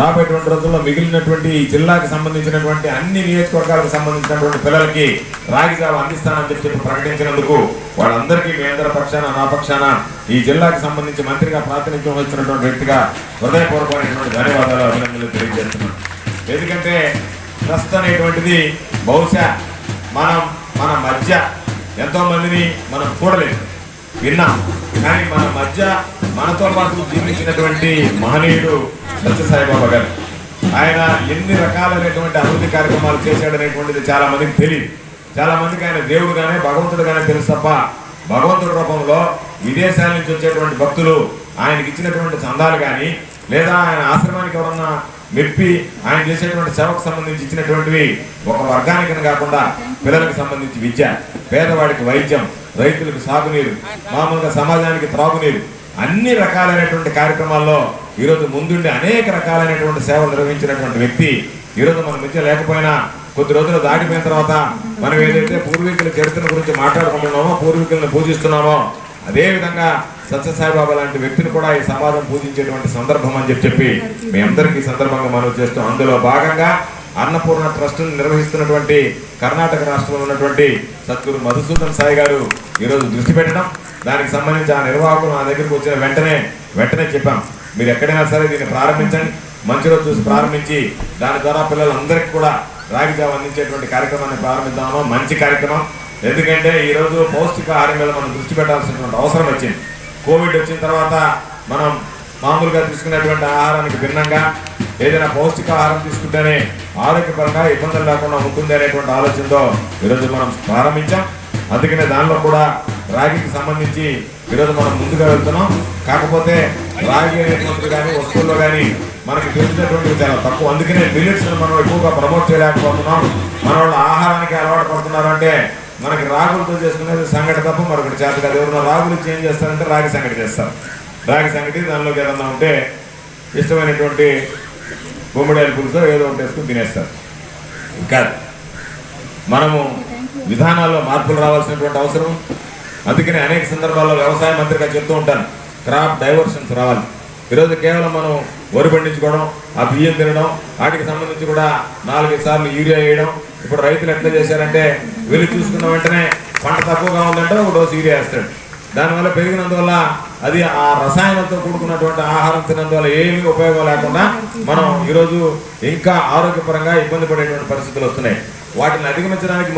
రాబోయేటువంటి రోజుల్లో మిగిలినటువంటి ఈ జిల్లాకు సంబంధించినటువంటి అన్ని నియోజకవర్గాలకు సంబంధించినటువంటి పిల్లలకి రాగి జావ అందిస్తానని చెప్పి ప్రకటించినందుకు వాళ్ళందరికీ మీ అందరి పక్షాన నా పక్షాన ఈ జిల్లాకు సంబంధించి మంత్రిగా ప్రాతినిధ్యం వహిస్తున్నటువంటి వ్యక్తిగా హృదయపూర్వకమైనటువంటి ధన్యవాదాలు అభినందనలు తెలియజేస్తున్నాను. ఎందుకంటే ట్రస్ట్ అనేటువంటిది బహుశా మన మధ్య ఎంతో మందిని మనం చూడలేదు, విన్నాం, కానీ మన మధ్య మనతో పాటు జీవించినటువంటి మహనీయుడు సత్యసాయిబాబా గారు. ఆయన ఎన్ని రకాలైనటువంటి అభివృద్ధి కార్యక్రమాలు చేశాడనేటువంటిది చాలా మందికి తెలియదు. చాలా మందికి ఆయన దేవుడుగానే భగవంతుడుగానే తెలుసు తప్ప భగవంతుడి రూపంలో విదేశాల నుంచి వచ్చేటువంటి భక్తులు ఆయనకి ఇచ్చినటువంటి చందాలు కానీ లేదా ఆయన ఆశ్రమానికి ఎవరన్నా మెప్పి ఆయన చేసేటువంటి సేవకు సంబంధించి ఇచ్చినటువంటివి ఒక వర్గానికి కాకుండా పిల్లలకు సంబంధించి విద్య, పేదవాడికి వైద్యం, రైతులకు సాగునీరు, మామూలుగా సమాజానికి త్రాగునీరు, అన్ని రకాలైనటువంటి కార్యక్రమాల్లో ఈరోజు ముందుండి అనేక రకాలైనటువంటి సేవలు నిర్వహించినటువంటి వ్యక్తి ఈరోజు మన మధ్య లేకపోయినా కొద్ది రోజులు దాటిపోయిన తర్వాత మనం ఏదైతే పూర్వీకుల చరిత్ర గురించి మాట్లాడుకుంటున్నామో, పూర్వీకులను పూజిస్తున్నామో, అదేవిధంగా సత్యసాయిబాబా లాంటి వ్యక్తిని కూడా ఈ సమాజం పూజించేటువంటి సందర్భం అని చెప్పి మీ అందరికీ సందర్భంగా మనం చేస్తాం. అందులో భాగంగా అన్నపూర్ణ ట్రస్ట్ను నిర్వహిస్తున్నటువంటి కర్ణాటక రాష్ట్రంలో ఉన్నటువంటి సద్గురు మధుసూదన్ సాయి గారు ఈరోజు దృష్టి పెట్టడం, దానికి సంబంధించి ఆ నిర్వాహకులు నా దగ్గరికి వచ్చిన వెంటనే చెప్పాం, మీరు ఎక్కడైనా సరే దీన్ని ప్రారంభించండి, మంచి రోజు చూసి ప్రారంభించి దాని ద్వారా పిల్లలందరికీ కూడా రాగి జావ అందించేటువంటి కార్యక్రమాన్ని ప్రారంభిద్దామో. మంచి కార్యక్రమం. ఎందుకంటే ఈరోజు పౌష్టికాహారం మీద మనం దృష్టి పెట్టాల్సినటువంటి అవసరం వచ్చింది. కోవిడ్ వచ్చిన తర్వాత మనం మామూలుగా తీసుకునేటువంటి ఆహారానికి భిన్నంగా ఏదైనా పౌష్టికాహారం తీసుకుంటేనే ఆరోగ్యపరంగా ఇబ్బందులు లేకుండా ఉంటుంది అనేటువంటి ఆలోచనతో ఈరోజు మనం ప్రారంభించాం. అందుకనే దానిలో కూడా రాగికి సంబంధించి ఈరోజు మనం ముందుగా వెళ్తున్నాం. కాకపోతే రాగి అనేటువంటిది కానీ వస్తువుల్లో కానీ మనకి తెలిసినటువంటివి చాలా తక్కువ. అందుకనే మిల్లెట్స్ మనం ఎక్కువగా ప్రమోట్ చేయలేకపోతున్నాం. మన వాళ్ళు ఆహారానికి అలవాటు పడుతున్నారు. అంటే మనకి రాగులతో చేసుకునేది సంగటి తప్ప మరొకటి చేత కాదు. ఎవరైనా రాగులు ఏం చేస్తారంటే రాగి సంగటి చేస్తారు. రాగి సంగటి దానిలోకి ఏదన్నా ఉంటే ఇష్టమైనటువంటి గుమ్మడియాల పులుసో ఏదో ఒకటి వేసుకుని తినేస్తారు. ఇంకా మనము విధానాల్లో మార్పులు రావాల్సినటువంటి అవసరం. అందుకని అనేక సందర్భాల్లో వ్యవసాయ మంత్రిగా చెప్తూ ఉంటాను, క్రాప్ డైవర్షన్స్ రావాలి. ఈరోజు కేవలం మనం వరి పండించుకోవడం, ఆ బియ్యం తినడం, వాటికి సంబంధించి కూడా 4-5 సార్లు యూరియా వేయడం. ఇప్పుడు రైతులు ఎట్లా చేశారంటే వెళ్ళి చూసుకున్న వెంటనే పంట తక్కువగా ఉందంటే ఒక డోసు యూరియా వేస్తాడు. దానివల్ల పెరిగినందువల్ల అది ఆ రసాయనంతో కూడుకున్నటువంటి ఆహారం తిన్నందువల్ల ఏమీ ఉపయోగం లేకుండా మనం ఈరోజు ఇంకా ఆరోగ్యపరంగా ఇబ్బంది పడేటువంటి పరిస్థితులు వస్తున్నాయి. వాటిని అధిగమించడానికి